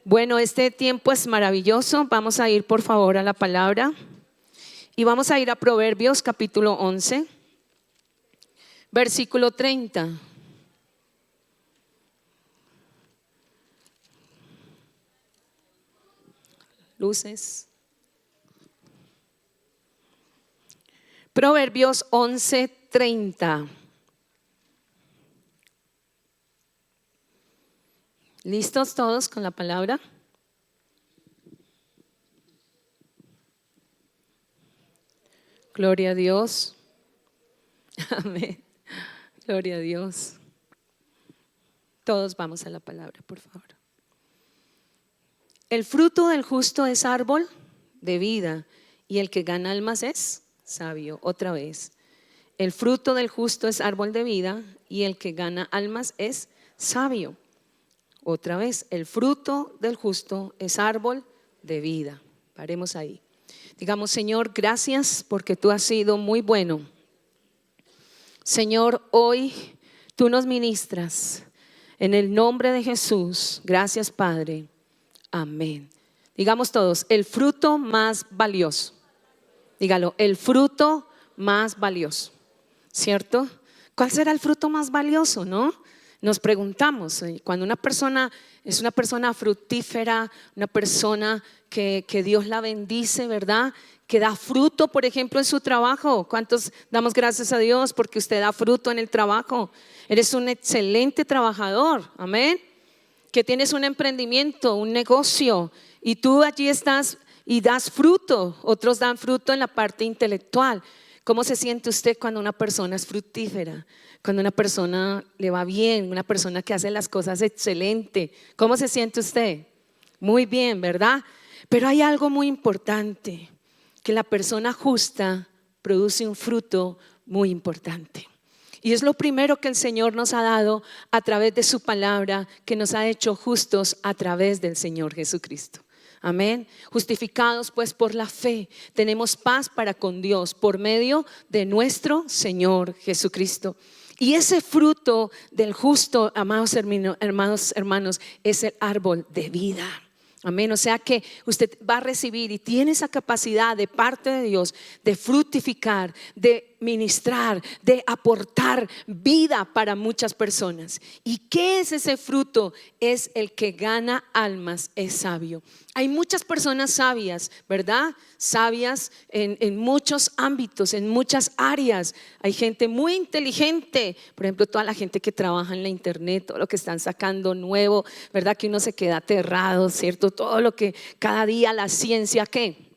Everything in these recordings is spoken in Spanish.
Bueno, este tiempo es maravilloso. Vamos a ir por favor a la palabra y vamos a ir a Proverbios capítulo 11, versículo 30. Luces. Proverbios 11, 30. ¿Listos todos con la palabra? Gloria a Dios. Amén. Gloria a Dios. Todos vamos a la palabra, por favor. El fruto del justo es árbol de vida y el que gana almas es sabio. Otra vez. El fruto del justo es árbol de vida y el que gana almas es sabio. Otra vez, el fruto del justo es árbol de vida. Paremos ahí. Digamos, Señor, gracias porque tú has sido muy bueno. Señor, hoy tú nos ministras en el nombre de Jesús. Gracias, Padre. Amén. Digamos todos, el fruto más valioso. Dígalo, el fruto más valioso. ¿Cierto? ¿Cuál será el fruto más valioso, no? Nos preguntamos, cuando una persona es una persona fructífera, una persona que Dios la bendice, ¿verdad? Que da fruto, por ejemplo, en su trabajo. ¿Cuántos damos gracias a Dios porque usted da fruto en el trabajo? Eres un excelente trabajador, amén. Que tienes un emprendimiento, un negocio y tú allí estás y das fruto. Otros dan fruto en la parte intelectual. ¿Cómo se siente usted cuando una persona es fructífera? Cuando una persona le va bien, una persona que hace las cosas excelente. ¿Cómo se siente usted? Muy bien, ¿verdad? Pero hay algo muy importante, que la persona justa produce un fruto muy importante. Y es lo primero que el Señor nos ha dado a través de su palabra, que nos ha hecho justos a través del Señor Jesucristo. Amén. Justificados pues por la fe, tenemos paz para con Dios por medio de nuestro Señor Jesucristo. Y ese fruto del justo, amados hermanos, es el árbol de vida. Amén. O sea que usted va a recibir y tiene esa capacidad de parte de Dios de fructificar, de ministrar, de aportar vida para muchas personas. ¿Y qué es ese fruto? Es el que gana almas, es sabio. Hay muchas personas sabias, ¿verdad? Sabias en muchos ámbitos, en muchas áreas. Hay gente muy inteligente, por ejemplo, toda la gente que trabaja en la internet, todo lo que están sacando nuevo, ¿verdad? Que uno se queda aterrado, ¿cierto? Todo lo que cada día la ciencia, ¿qué?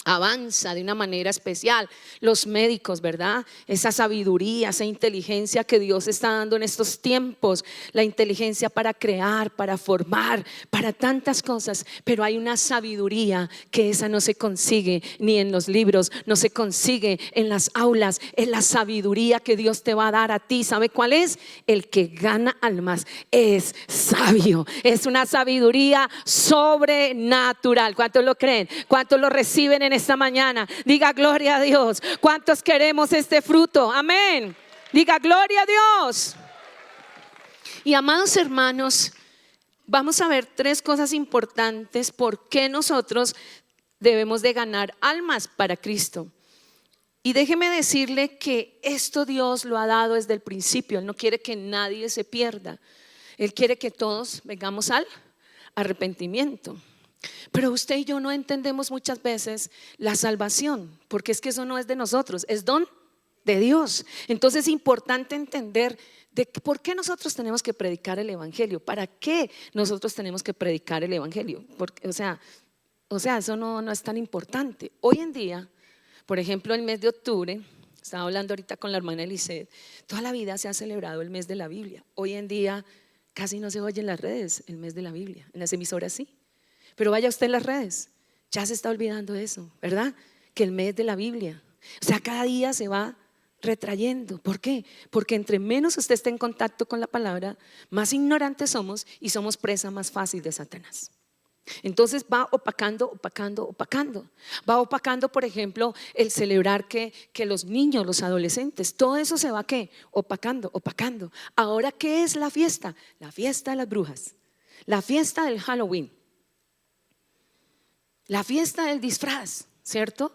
Avanza de una manera especial. Los médicos, ¿verdad? Esa sabiduría, esa inteligencia que Dios está dando en estos tiempos, la inteligencia para crear, para formar, para tantas cosas. Pero hay una sabiduría que esa no se consigue ni en los libros, no se consigue en las aulas. Es la sabiduría que Dios te va a dar a ti. ¿Sabe cuál es? El que gana almas es sabio. Es una sabiduría sobrenatural. ¿Cuántos lo creen? ¿Cuántos lo reciben en esta mañana? Diga gloria a Dios. ¿Cuántos queremos este fruto? Amén. Diga gloria a Dios. Y amados hermanos, vamos a ver tres cosas importantes por qué nosotros debemos de ganar almas para Cristo. Y déjeme decirle que esto Dios lo ha dado desde el principio. Él no quiere que nadie se pierda. Él quiere que todos vengamos al arrepentimiento. Pero usted y yo no entendemos muchas veces la salvación, porque es que eso no es de nosotros, es don de Dios. Entonces es importante entender de por qué nosotros tenemos que predicar el evangelio, para qué nosotros tenemos que predicar el evangelio. Porque, o sea, eso no es tan importante. Hoy en día, por ejemplo, el mes de octubre, estaba hablando ahorita con la hermana Eliseth, toda la vida se ha celebrado el mes de la Biblia. Hoy en día casi no se oye en las redes el mes de la Biblia, en las emisoras sí. Pero vaya usted en las redes, ya se está olvidando de eso, ¿verdad? Que el mes de la Biblia, o sea, cada día se va retrayendo. ¿Por qué? Porque entre menos usted esté en contacto con la palabra, más ignorantes somos y somos presa más fácil de Satanás. Entonces va opacando. Va opacando, por ejemplo, el celebrar que los niños, los adolescentes, todo eso se va ¿qué? Opacando. Ahora, ¿qué es la fiesta? La fiesta de las brujas, la fiesta del Halloween. La fiesta del disfraz, ¿cierto?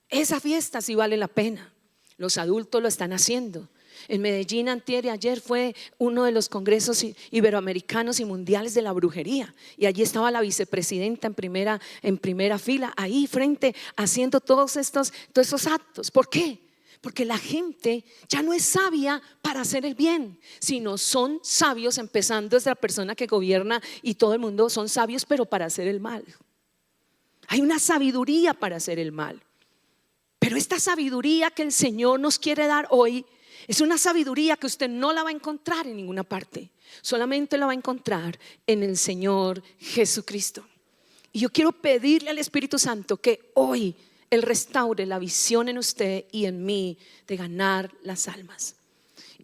Esa fiesta sí vale la pena. Los adultos lo están haciendo. En Medellín, antier y ayer fue uno de los congresos iberoamericanos y mundiales de la brujería, y allí estaba la vicepresidenta en primera fila, ahí frente, haciendo todos esos actos. ¿Por qué? Porque la gente ya no es sabia para hacer el bien, sino son sabios, empezando desde la persona que gobierna y todo el mundo son sabios, pero para hacer el mal. Hay una sabiduría para hacer el mal. Pero esta sabiduría que el Señor nos quiere dar hoy es una sabiduría que usted no la va a encontrar en ninguna parte. Solamente la va a encontrar en el Señor Jesucristo. Y yo quiero pedirle al Espíritu Santo que hoy Él restaure la visión en usted y en mí de ganar las almas.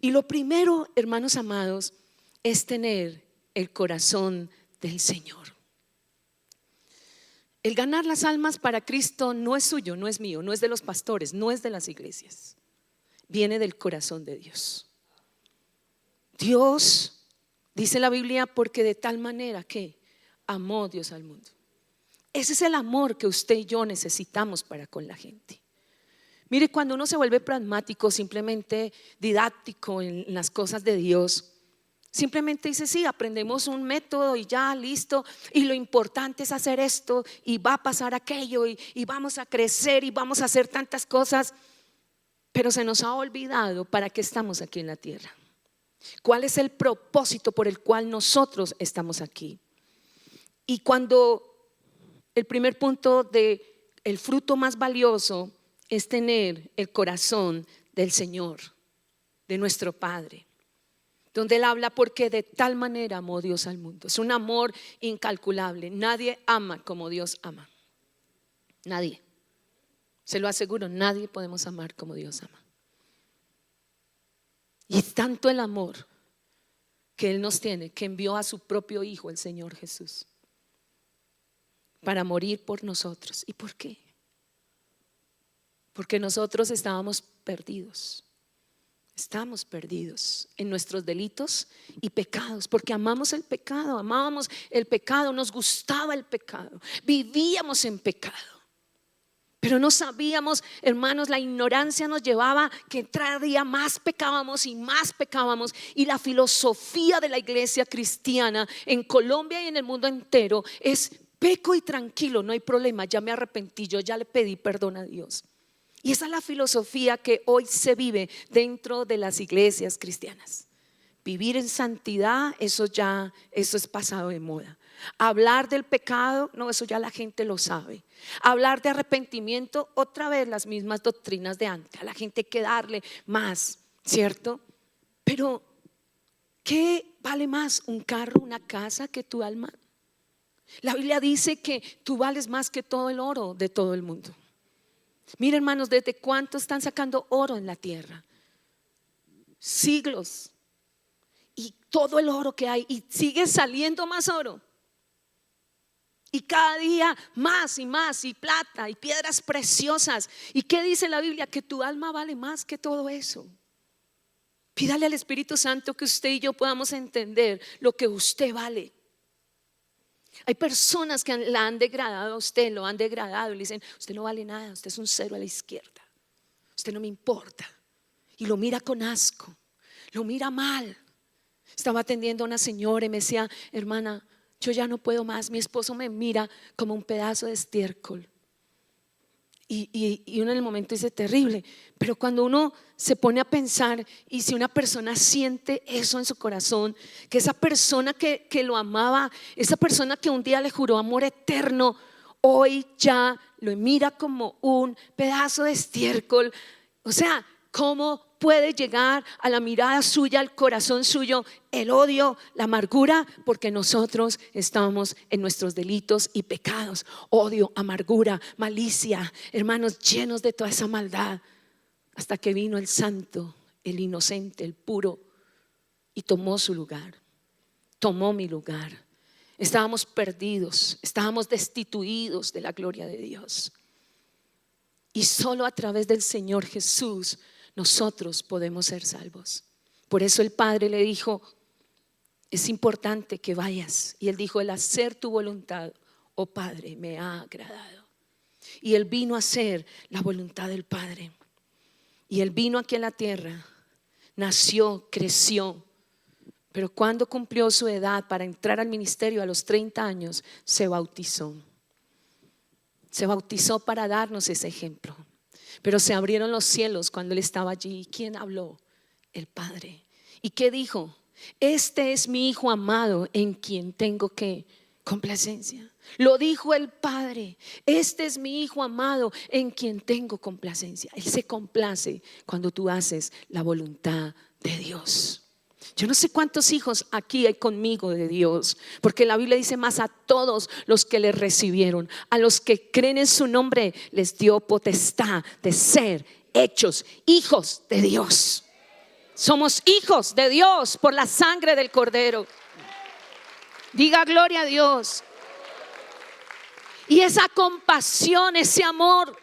Y lo primero, hermanos amados, es tener el corazón del Señor. El ganar las almas para Cristo no es suyo, no es mío, no es de los pastores, no es de las iglesias. Viene del corazón de Dios. Dios, dice la Biblia, porque de tal manera que amó Dios al mundo. Ese es el amor que usted y yo necesitamos para con la gente. Mire, cuando uno se vuelve pragmático, simplemente didáctico en las cosas de Dios, simplemente dice, sí, aprendemos un método y ya, listo, y lo importante es hacer esto y va a pasar aquello y vamos a crecer y vamos a hacer tantas cosas. Pero se nos ha olvidado para qué estamos aquí en la tierra. ¿Cuál es el propósito por el cual nosotros estamos aquí? Y cuando el primer punto de el fruto más valioso es tener el corazón del Señor, de nuestro Padre, donde Él habla porque de tal manera amó Dios al mundo. Es un amor incalculable. Nadie ama como Dios ama. Nadie. Se lo aseguro, nadie podemos amar como Dios ama. Y es tanto el amor que Él nos tiene, que envió a su propio Hijo, el Señor Jesús, para morir por nosotros. ¿Y por qué? Porque nosotros estábamos perdidos. Estamos perdidos en nuestros delitos y pecados, porque amamos el pecado, amábamos el pecado, nos gustaba el pecado, vivíamos en pecado. Pero no sabíamos, hermanos, la ignorancia nos llevaba que cada día más pecábamos y más pecábamos. Y la filosofía de la iglesia cristiana en Colombia y en el mundo entero es peco y tranquilo, no hay problema, ya me arrepentí, yo ya le pedí perdón a Dios. Y esa es la filosofía que hoy se vive dentro de las iglesias cristianas. Vivir en santidad, eso es pasado de moda. Hablar del pecado, no, eso ya la gente lo sabe. Hablar de arrepentimiento, otra vez las mismas doctrinas de antes. A la gente hay que darle más, ¿cierto? Pero ¿qué vale más? ¿Un carro, una casa que tu alma? La Biblia dice que tú vales más que todo el oro de todo el mundo. Mira, hermanos, ¿desde cuánto están sacando oro en la tierra? Siglos. Y todo el oro que hay, y sigue saliendo más oro. Y cada día más y más, y plata y piedras preciosas. ¿Y qué dice la Biblia? Que tu alma vale más que todo eso. Pídale al Espíritu Santo que usted y yo podamos entender lo que usted vale. Hay personas que la han degradado a usted, lo han degradado y le dicen, usted no vale nada, usted es un cero a la izquierda, usted no me importa. Y lo mira con asco, lo mira mal. Estaba atendiendo a una señora y me decía, hermana, yo ya no puedo más, mi esposo me mira como un pedazo de estiércol. Y uno en el momento dice terrible, pero cuando uno se pone a pensar, y si una persona siente eso en su corazón, que esa persona que lo amaba, esa persona que un día le juró amor eterno, hoy ya lo mira como un pedazo de estiércol. O sea, ¿cómo puede llegar a la mirada suya, al corazón suyo, el odio, la amargura? Porque nosotros estamos en nuestros delitos y pecados. Odio, amargura, malicia, hermanos, llenos de toda esa maldad. Hasta que vino el santo, el inocente, el puro, y tomó su lugar, tomó mi lugar. Estábamos perdidos, estábamos destituidos de la gloria de Dios. Y solo a través del Señor Jesús nosotros podemos ser salvos. Por eso el Padre le dijo, es importante que vayas. Y Él dijo, el hacer tu voluntad, oh Padre, me ha agradado. Y Él vino a hacer la voluntad del Padre. Y Él vino aquí en la tierra, nació, creció. Pero cuando cumplió su edad para entrar al ministerio a los 30 años, se bautizó. Se bautizó para darnos ese ejemplo. Pero se abrieron los cielos cuando Él estaba allí. ¿Quién habló? El Padre. ¿Y qué dijo? Este es mi Hijo amado en quien tengo que complacencia. Lo dijo el Padre. Este es mi Hijo amado en quien tengo complacencia. Él se complace cuando tú haces la voluntad de Dios. Yo no sé cuántos hijos aquí hay conmigo de Dios, porque la Biblia dice: más a todos los que le recibieron, a los que creen en su nombre, les dio potestad de ser hechos hijos de Dios. Somos hijos de Dios por la sangre del Cordero. Diga gloria a Dios. Y esa compasión, ese amor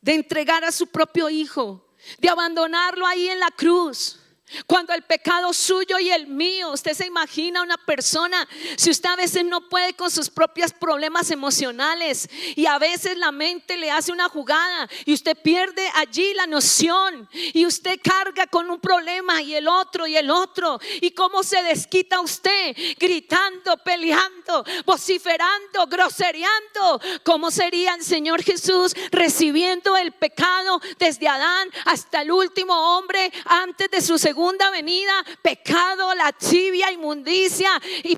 de entregar a su propio hijo, de abandonarlo ahí en la cruz. Cuando el pecado suyo y el mío, usted se imagina una persona, si usted a veces no puede con sus propios problemas emocionales y a veces la mente le hace una jugada y usted pierde allí la noción y usted carga con un problema y el otro y cómo se desquita usted gritando, peleando, vociferando, grosereando. ¿Cómo sería el Señor Jesús recibiendo el pecado desde Adán hasta el último hombre antes de su segunda venida? Pecado, lascivia, inmundicia y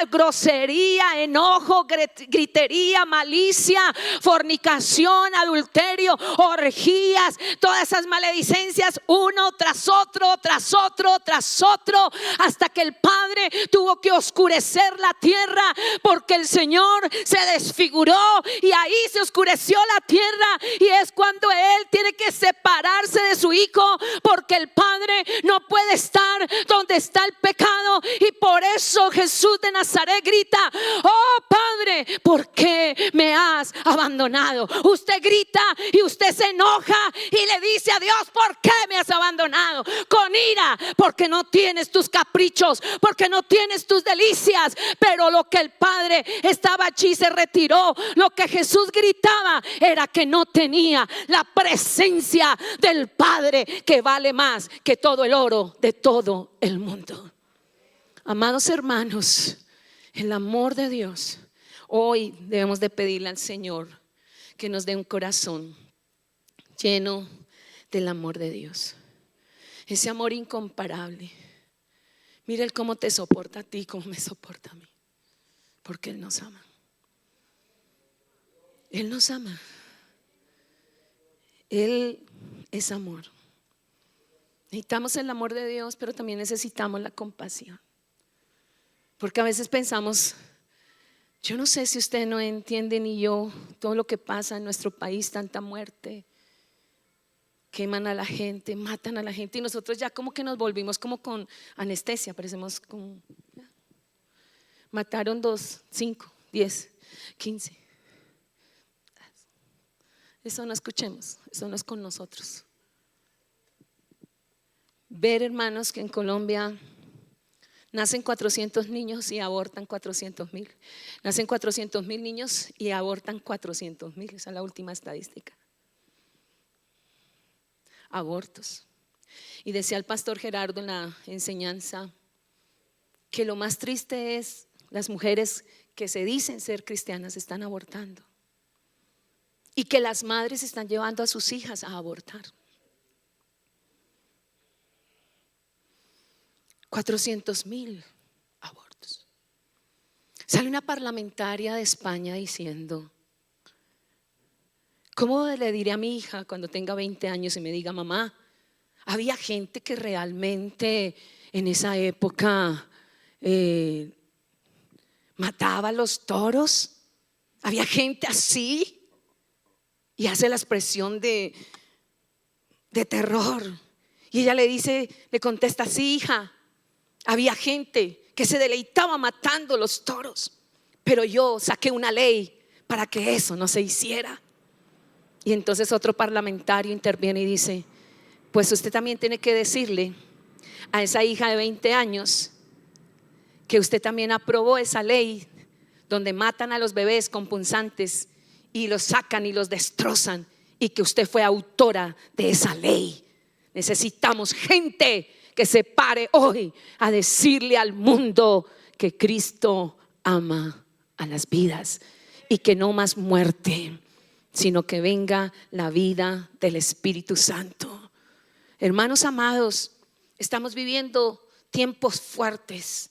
grosería, enojo, gritería, malicia, fornicación, adulterio, orgías, todas esas maledicencias, uno tras otro, tras otro, tras otro, hasta que el Padre tuvo que oscurecer la tierra porque el Señor se desfiguró y ahí se oscureció la tierra. Y es cuando Él tiene que separarse de su Hijo, porque el Padre no puede estar donde está el pecado. Y por eso Jesús de Nazaret grita: oh Padre, ¿por qué me has abandonado? Usted grita y usted se enoja y le dice a Dios: ¿por qué me has abandonado? Con ira, porque no tienes tus caprichos, porque no tienes tus delicias. Pero lo que el Padre estaba allí se retiró. Lo que Jesús gritaba era que no tenía la presencia del Padre, que vale más que todo el oro de todo el mundo. Amados hermanos, el amor de Dios, hoy debemos de pedirle al Señor que nos dé un corazón lleno del amor de Dios, ese amor incomparable. Mira Él cómo te soporta a ti, cómo me soporta a mí, porque Él nos ama. Él nos ama. Él es amor. Necesitamos el amor de Dios, pero también necesitamos la compasión. Porque a veces pensamos, yo no sé si usted no entiende ni yo todo lo que pasa en nuestro país, tanta muerte, queman a la gente, matan a la gente, y nosotros ya como que nos volvimos como con anestesia, parecemos como, mataron 2, 5, 10, 15. Eso no escuchemos, eso no es con nosotros. Ver, hermanos, que en Colombia nacen 400 niños y abortan 400,000. Nacen 400,000 niños y abortan 400,000. Esa es la última estadística. Abortos. Y decía el pastor Gerardo en la enseñanza que lo más triste es las mujeres que se dicen ser cristianas están abortando y que las madres están llevando a sus hijas a abortar. 400,000 abortos. Sale una parlamentaria de España diciendo: ¿cómo le diré a mi hija cuando tenga 20 años y me diga: mamá, había gente que realmente en esa época mataba a los toros? ¿Había gente así? Y hace la expresión de terror. Y ella le contesta: sí, hija, había gente que se deleitaba matando los toros, pero yo saqué una ley para que eso no se hiciera. Y entonces otro parlamentario interviene y dice: pues usted también tiene que decirle a esa hija de 20 años que usted también aprobó esa ley donde matan a los bebés con punzantes y los sacan y los destrozan, y que usted fue autora de esa ley. Necesitamos gente que se pare hoy a decirle al mundo que Cristo ama a las vidas y que no más muerte, sino que venga la vida del Espíritu Santo. Hermanos amados, estamos viviendo tiempos fuertes.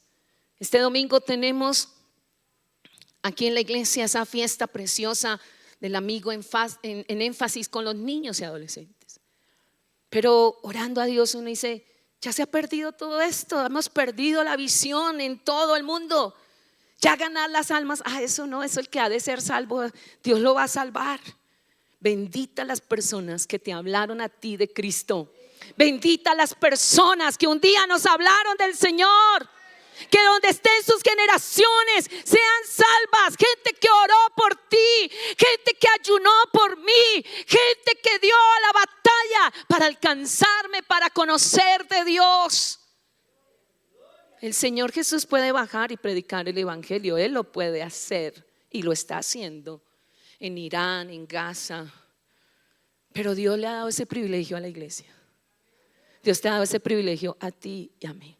Este domingo tenemos aquí en la iglesia esa fiesta preciosa del amigo en énfasis con los niños y adolescentes. Pero orando a Dios uno dice, ya se ha perdido todo esto, hemos perdido la visión en todo el mundo. Ya ganar las almas, eso no, eso el que ha de ser salvo, Dios lo va a salvar. Bendita las personas que te hablaron a ti de Cristo. Bendita las personas que un día nos hablaron del Señor. Que donde estén sus generaciones sean salvas. Gente que oró por ti, gente que ayunó por mí, gente que dio la batalla para alcanzarme, para conocer de Dios. El Señor Jesús puede bajar y predicar el evangelio. Él lo puede hacer y lo está haciendo en Irán, en Gaza. Pero Dios le ha dado ese privilegio a la iglesia. Dios te ha dado ese privilegio a ti y a mí.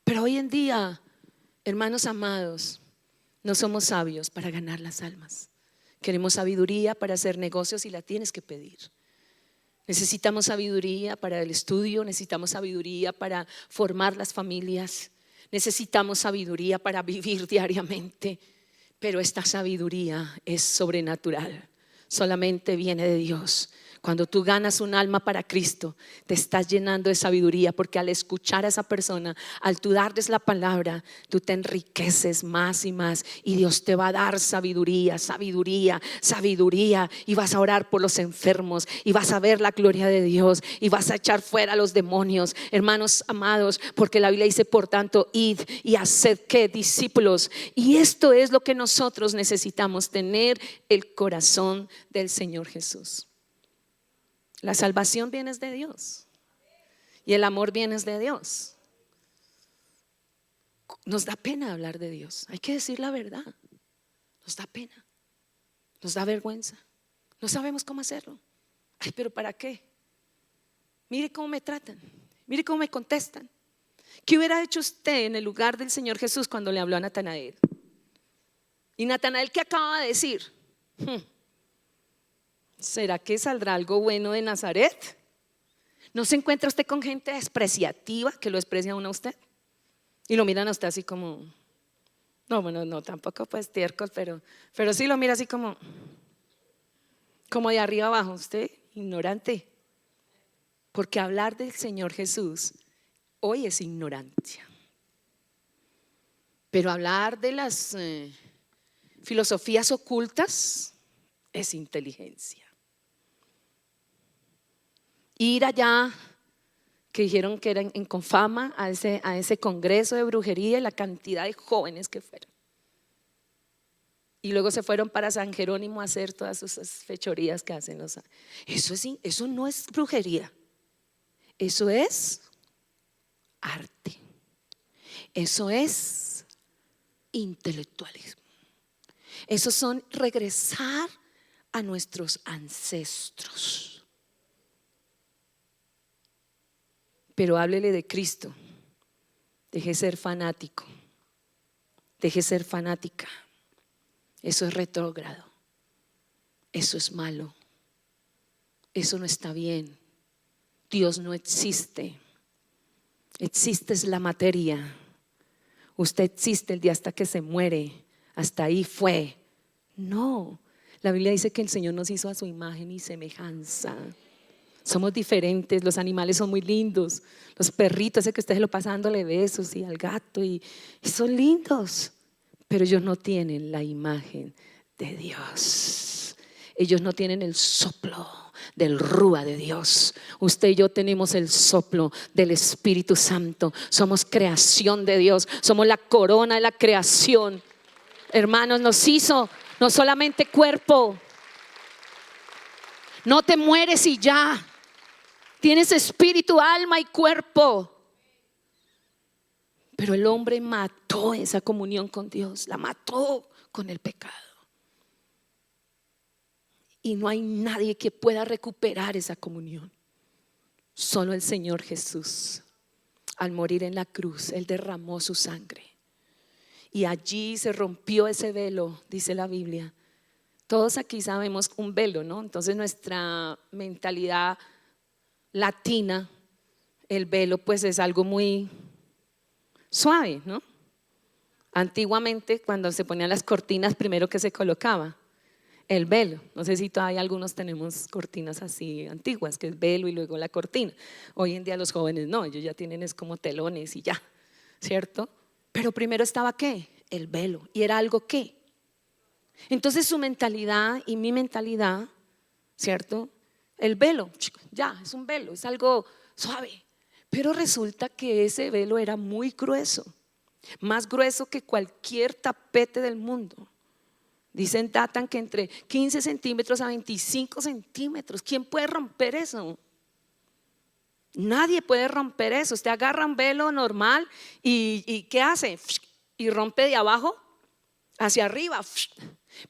Pero hoy en día, hermanos amados, no somos sabios para ganar las almas. Queremos sabiduría para hacer negocios y la tienes que pedir. Necesitamos sabiduría para el estudio, necesitamos sabiduría para formar las familias, necesitamos sabiduría para vivir diariamente. Pero esta sabiduría es sobrenatural, solamente viene de Dios. Cuando tú ganas un alma para Cristo, te estás llenando de sabiduría, porque al escuchar a esa persona, al tú darles la palabra, tú te enriqueces más y más, y Dios te va a dar sabiduría, sabiduría, sabiduría, y vas a orar por los enfermos, y vas a ver la gloria de Dios, y vas a echar fuera a los demonios, hermanos amados, porque la Biblia dice, por tanto, id y haced ¿qué? Discípulos. Y esto es lo que nosotros necesitamos, tener el corazón del Señor Jesús. La salvación viene de Dios y el amor viene de Dios. Nos da pena hablar de Dios, hay que decir la verdad. Nos da pena, nos da vergüenza, no sabemos cómo hacerlo. Ay, pero ¿para qué? Mire cómo me tratan, mire cómo me contestan. ¿Qué hubiera hecho usted en el lugar del Señor Jesús cuando le habló a Natanael? Y Natanael, ¿qué acaba de decir? ¿Será que saldrá algo bueno de Nazaret? ¿No se encuentra usted con gente despreciativa que lo desprecia a uno a usted? Y lo miran a usted así como, no, bueno, no, tampoco pues tiercos, pero sí lo mira así como de arriba abajo. Usted ignorante, porque hablar del Señor Jesús hoy es ignorancia. Pero hablar de las filosofías ocultas es inteligencia. Ir allá, que dijeron que era en Confama, a ese congreso de brujería, y la cantidad de jóvenes que fueron. Y luego se fueron para San Jerónimo a hacer todas esas fechorías que hacen los. Eso no es brujería, eso es arte, eso es intelectualismo. Eso son regresar a nuestros ancestros. Pero háblele de Cristo. Deje ser fanático, deje ser fanática. Eso es retrógrado, eso es malo, eso no está bien. Dios no existe, existe es la materia. Usted existe el día hasta que se muere, hasta ahí fue. No, la Biblia dice que el Señor nos hizo a su imagen y semejanza. Somos diferentes, los animales son muy lindos, los perritos, ese que usted se lo pasa dándole besos, y al gato, y son lindos, pero ellos no tienen la imagen de Dios. Ellos no tienen el soplo del rúa de Dios. Usted y yo tenemos el soplo del Espíritu Santo. Somos creación de Dios, somos la corona de la creación. Hermanos, nos hizo no solamente cuerpo. No te mueres y ya. Tienes espíritu, alma y cuerpo. Pero el hombre mató esa comunión con Dios, la mató con el pecado. Y no hay nadie que pueda recuperar esa comunión. Solo el Señor Jesús. Al morir en la cruz, Él derramó su sangre. Y allí se rompió ese velo, dice la Biblia. Todos aquí sabemos un velo, ¿no? Entonces nuestra mentalidad latina, el velo pues es algo muy suave, ¿no? Antiguamente cuando se ponían las cortinas, primero que se colocaba el velo. No sé si todavía algunos tenemos cortinas así antiguas, que es velo y luego la cortina. Hoy en día los jóvenes no, ellos ya tienen es como telones y ya, ¿cierto? Pero primero estaba ¿qué? El velo. Y era algo ¿qué? Entonces su mentalidad y mi mentalidad, ¿cierto? El velo, ya, es un velo, es algo suave. Pero resulta que ese velo era muy grueso, más grueso que cualquier tapete del mundo. Dicen, datan que entre 15 centímetros a 25 centímetros. ¿Quién puede romper eso? Nadie puede romper eso. Usted agarra un velo normal y ¿qué hace? Y rompe de abajo hacia arriba.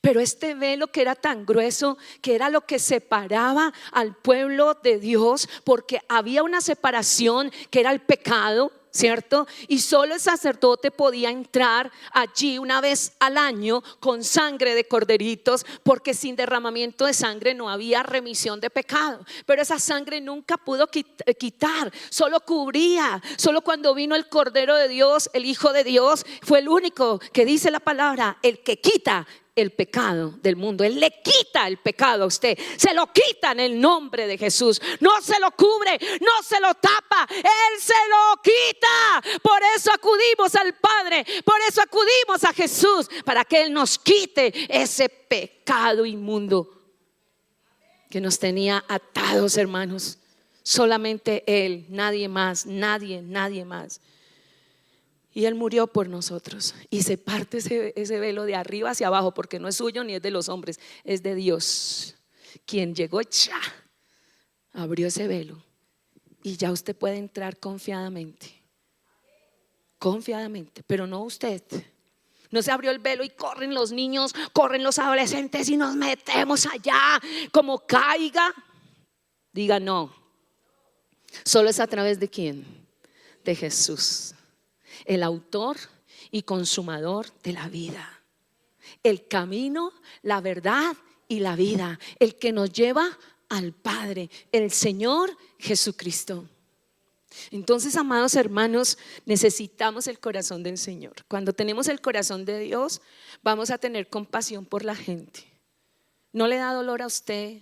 Pero este velo que era tan grueso, que era lo que separaba al pueblo de Dios, porque había una separación que era el pecado, ¿cierto? Y solo el sacerdote podía entrar allí una vez al año con sangre de corderitos, porque sin derramamiento de sangre no había remisión de pecado. Pero esa sangre nunca pudo quitar, solo cubría. Solo cuando vino el Cordero de Dios, el Hijo de Dios, fue el único que dice la palabra, el que quita el pecado del mundo. Él le quita el pecado a usted, se lo quita en el nombre de Jesús. No se lo cubre, no se lo tapa, Él se lo quita. Por eso acudimos al Padre, por eso acudimos a Jesús, para que Él nos quite ese pecado inmundo que nos tenía atados, hermanos. Solamente Él, nadie más, nadie más. Y Él murió por nosotros. Y se parte ese velo de arriba hacia abajo, porque no es suyo ni es de los hombres, es de Dios. Quien llegó, abrió ese velo. Y ya usted puede entrar confiadamente. Confiadamente, pero no usted. No se abrió el velo y corren los niños, corren los adolescentes y nos metemos allá como caiga. Diga no. Solo es a través de ¿quién? De Jesús, el autor y consumador de la vida, el camino, la verdad y la vida, el que nos lleva al Padre, el Señor Jesucristo. Entonces, amados hermanos, necesitamos el corazón del Señor. Cuando tenemos el corazón de Dios, vamos a tener compasión por la gente. ¿No le da dolor a usted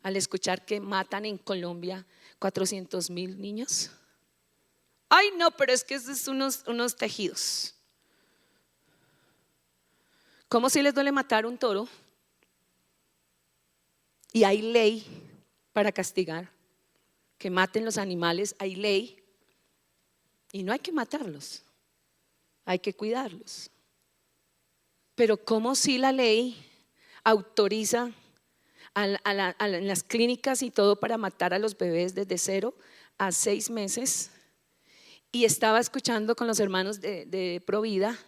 al escuchar que matan en Colombia 400,000 niños? Ay, no, pero es que esos son unos tejidos. ¿Cómo si les duele matar un toro? Y hay ley para castigar que maten los animales, hay ley. Y no hay que matarlos, hay que cuidarlos. Pero ¿cómo si la ley autoriza en las clínicas y todo para matar a los bebés desde 0 a 6 meses? Y estaba escuchando con los hermanos de Provida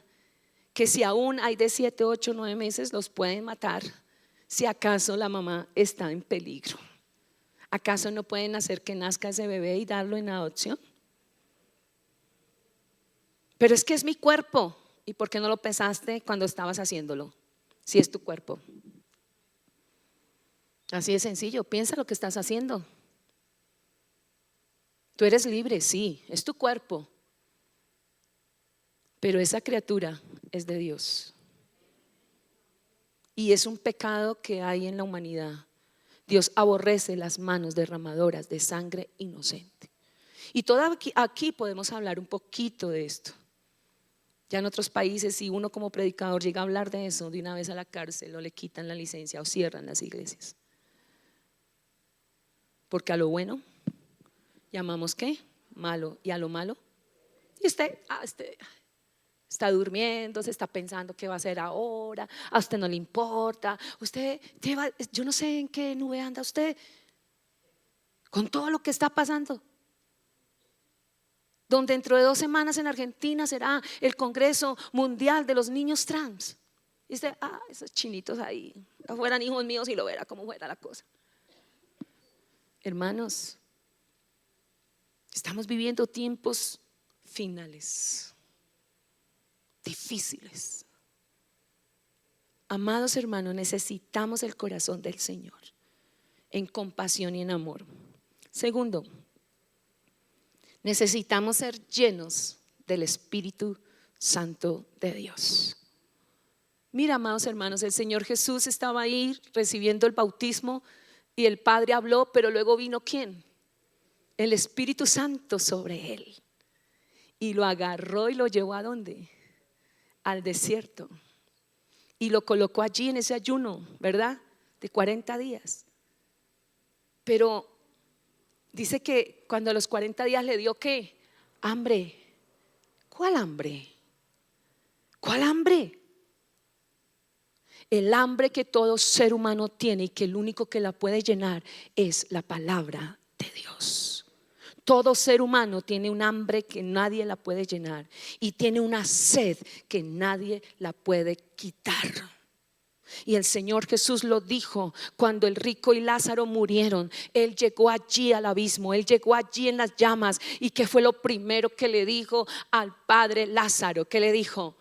que si aún hay de 7, 8, 9 meses los pueden matar si acaso la mamá está en peligro. ¿Acaso no pueden hacer que nazca ese bebé y darlo en adopción? Pero es que es mi cuerpo. ¿Y por qué no lo pensaste cuando estabas haciéndolo? Si es tu cuerpo. Así de sencillo, piensa lo que estás haciendo. Tú eres libre, sí, es tu cuerpo. Pero esa criatura es de Dios. Y es un pecado que hay en la humanidad. Dios aborrece las manos derramadoras de sangre inocente. Y aquí podemos hablar un poquito de esto. Ya en otros países, si uno como predicador llega a hablar de eso, de una vez a la cárcel o le quitan la licencia o cierran las iglesias. Porque a lo bueno llamamos ¿qué? Malo. Y a lo malo, y usted está durmiendo, se está pensando qué va a hacer ahora, a usted no le importa, usted lleva, yo no sé en qué nube anda usted con todo lo que está pasando. donde dentro de 2 semanas en Argentina será el Congreso Mundial de los Niños Trans. Y usted, esos chinitos ahí, no fueran hijos míos y lo verá cómo fuera la cosa. Hermanos, estamos viviendo tiempos finales, difíciles. Amados hermanos, necesitamos el corazón del Señor en compasión y en amor. Segundo, necesitamos ser llenos del Espíritu Santo de Dios. Mira, amados hermanos, el Señor Jesús estaba ahí recibiendo el bautismo y el Padre habló, pero luego vino ¿quién? El Espíritu Santo sobre él. Y lo agarró y lo llevó ¿a dónde? Al desierto. Y lo colocó allí en ese ayuno, ¿verdad? De 40 días. Pero dice que cuando a los 40 días le dio ¿qué? Hambre. ¿Cuál hambre? ¿Cuál hambre? El hambre que todo ser humano tiene y que el único que la puede llenar es la palabra de Dios. Todo ser humano tiene un hambre que nadie la puede llenar y tiene una sed que nadie la puede quitar. Y el Señor Jesús lo dijo cuando el rico y Lázaro murieron. Él llegó allí al abismo, él llegó allí en las llamas. ¿Y qué fue lo primero que le dijo al padre Lázaro? ¿Qué le dijo?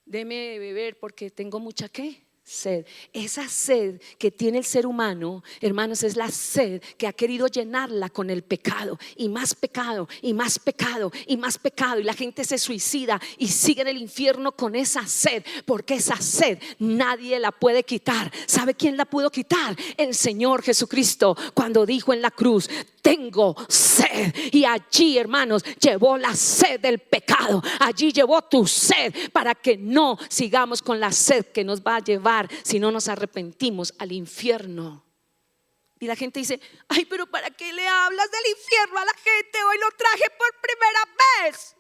Deme beber porque tengo mucha ¿qué? Sed. Esa sed que tiene el ser humano, hermanos, es la sed que ha querido llenarla con el pecado, y más pecado, y más pecado, y más pecado, y la gente se suicida y sigue en el infierno con esa sed, porque esa sed nadie la puede quitar. ¿Sabe quién la pudo quitar? El Señor Jesucristo, cuando dijo en la cruz: tengo sed. Y allí, hermanos, llevó la sed del pecado. Allí llevó tu sed para que no sigamos con la sed que nos va a llevar, si no nos arrepentimos, al infierno. Y la gente dice: ay, pero ¿para qué le hablas del infierno a la gente? Hoy lo traje por primera vez.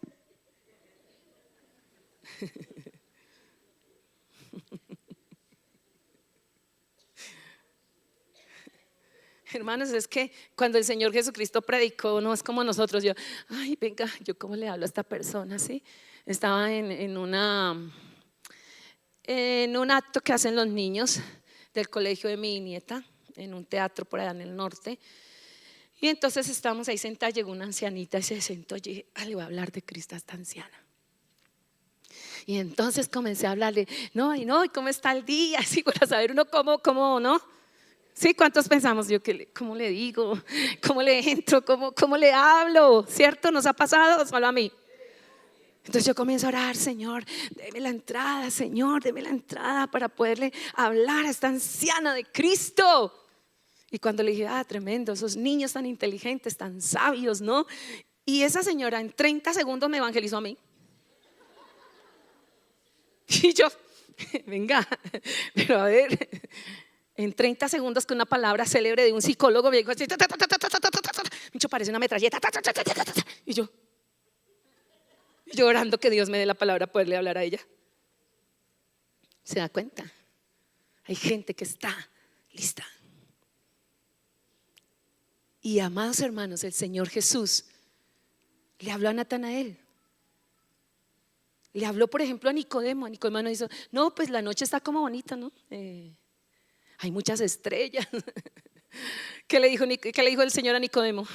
Hermanos, es que cuando el Señor Jesucristo predicó, no es como nosotros. Yo, ay, venga, yo cómo le hablo a esta persona, ¿sí? Estaba en un acto que hacen los niños del colegio de mi nieta, en un teatro por allá en el norte. Y entonces estábamos ahí sentados, llegó una ancianita y se sentó. Y dije: le voy a hablar de Cristo a esta anciana. Y entonces comencé a hablarle: ¿y cómo está el día? Así para saber uno cómo, ¿no? Sí, ¿cuántos pensamos? Yo, ¿cómo le digo? ¿Cómo le entro? ¿Cómo le hablo? ¿Cierto? ¿Nos ha pasado? Solo a mí. Entonces yo comienzo a orar: Señor, deme la entrada, Señor, deme la entrada para poderle hablar a esta anciana de Cristo. Y cuando le dije: tremendo, esos niños tan inteligentes, tan sabios, ¿no? Y esa señora en 30 segundos me evangelizó a mí. Y yo, venga, pero a ver, en 30 segundos con una palabra célebre de un psicólogo me dijo así, parece una metralleta. Y yo orando que Dios me dé la palabra para poderle hablar a ella. ¿Se da cuenta? Hay gente que está lista. Y amados hermanos, el Señor Jesús le habló a Natanael. Le habló, por ejemplo, a Nicodemo. Nicodemo dijo: no, pues la noche está como bonita, ¿no? Hay muchas estrellas. ¿Qué le dijo el Señor a Nicodemo?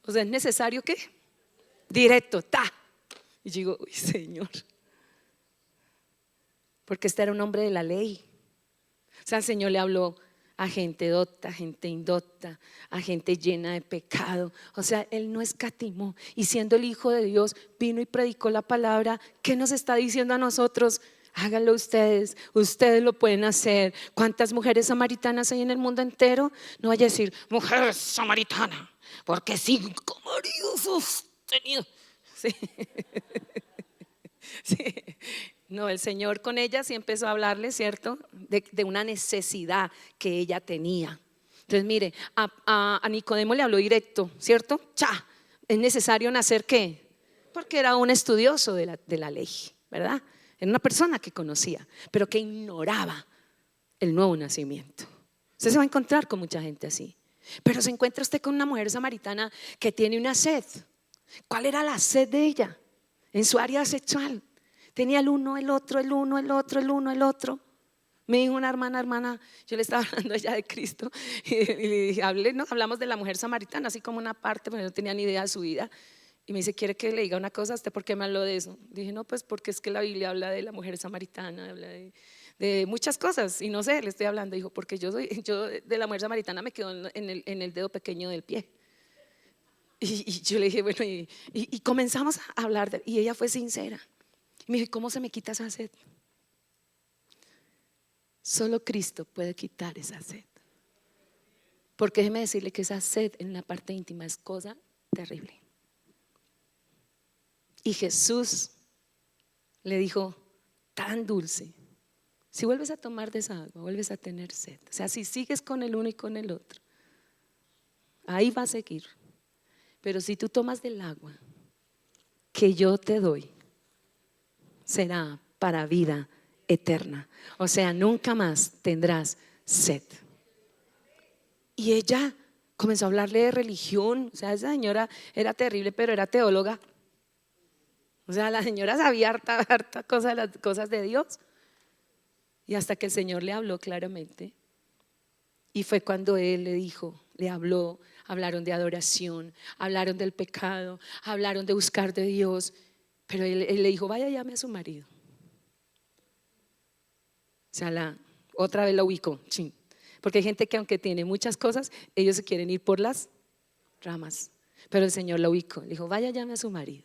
O sea, ¿es necesario qué? Directo, Y yo digo: uy, Señor, porque este era un hombre de la ley. O sea, el Señor le habló a gente docta, a gente indocta, a gente llena de pecado. O sea, Él no escatimó. Y siendo el Hijo de Dios, vino y predicó la palabra. ¿Qué nos está diciendo a nosotros? Háganlo ustedes lo pueden hacer. ¿Cuántas mujeres samaritanas hay en el mundo entero? No vaya a decir: mujer samaritana, porque 5 maridos has tenido. Sí. Sí. No, el Señor con ella sí empezó a hablarle, ¿cierto? De una necesidad que ella tenía. Entonces mire, a Nicodemo le habló directo, ¿cierto? ¿Es necesario nacer qué? Porque era un estudioso de la ley, ¿verdad? Era una persona que conocía, pero que ignoraba el nuevo nacimiento. Usted se va a encontrar con mucha gente así. Pero se encuentra usted con una mujer samaritana que tiene una sed. ¿Cuál era la sed de ella? En su área sexual. Tenía el uno, el otro, el uno, el otro, el uno, el otro. Me dijo una hermana, yo le estaba hablando allá de Cristo y le dije, hablamos de la mujer samaritana, así como una parte, pero no tenía ni idea de su vida. Y me dice, ¿quiere que le diga una cosa a usted? ¿Por qué me habló de eso? Dije, no, pues porque es que la Biblia habla de la mujer samaritana, habla de muchas cosas. Y no sé, le estoy hablando. Dijo, porque yo de la mujer samaritana me quedo en el dedo pequeño del pie. Y yo le dije, bueno, y comenzamos a hablar y ella fue sincera. Y me dijo, ¿cómo se me quita esa sed? Solo Cristo puede quitar esa sed. Porque déjeme decirle que esa sed en la parte íntima es cosa terrible. Y Jesús le dijo, tan dulce, si vuelves a tomar de esa agua, vuelves a tener sed. O sea, si sigues con el uno y con el otro, ahí va a seguir. Pero si tú tomas del agua que yo te doy, será para vida eterna. O sea, nunca más tendrás sed. Y ella comenzó a hablarle de religión. O sea, esa señora era terrible, pero era teóloga. O sea, la señora sabía harta cosa de las cosas de Dios. Y hasta que el Señor le habló claramente. Y fue cuando Él le dijo, le habló, hablaron de adoración, hablaron del pecado, hablaron de buscar de Dios. Pero él le dijo, vaya, llame a su marido. O sea, otra vez la ubicó. Porque hay gente que aunque tiene muchas cosas, ellos se quieren ir por las ramas. Pero el Señor la ubicó, le dijo, vaya, llame a su marido.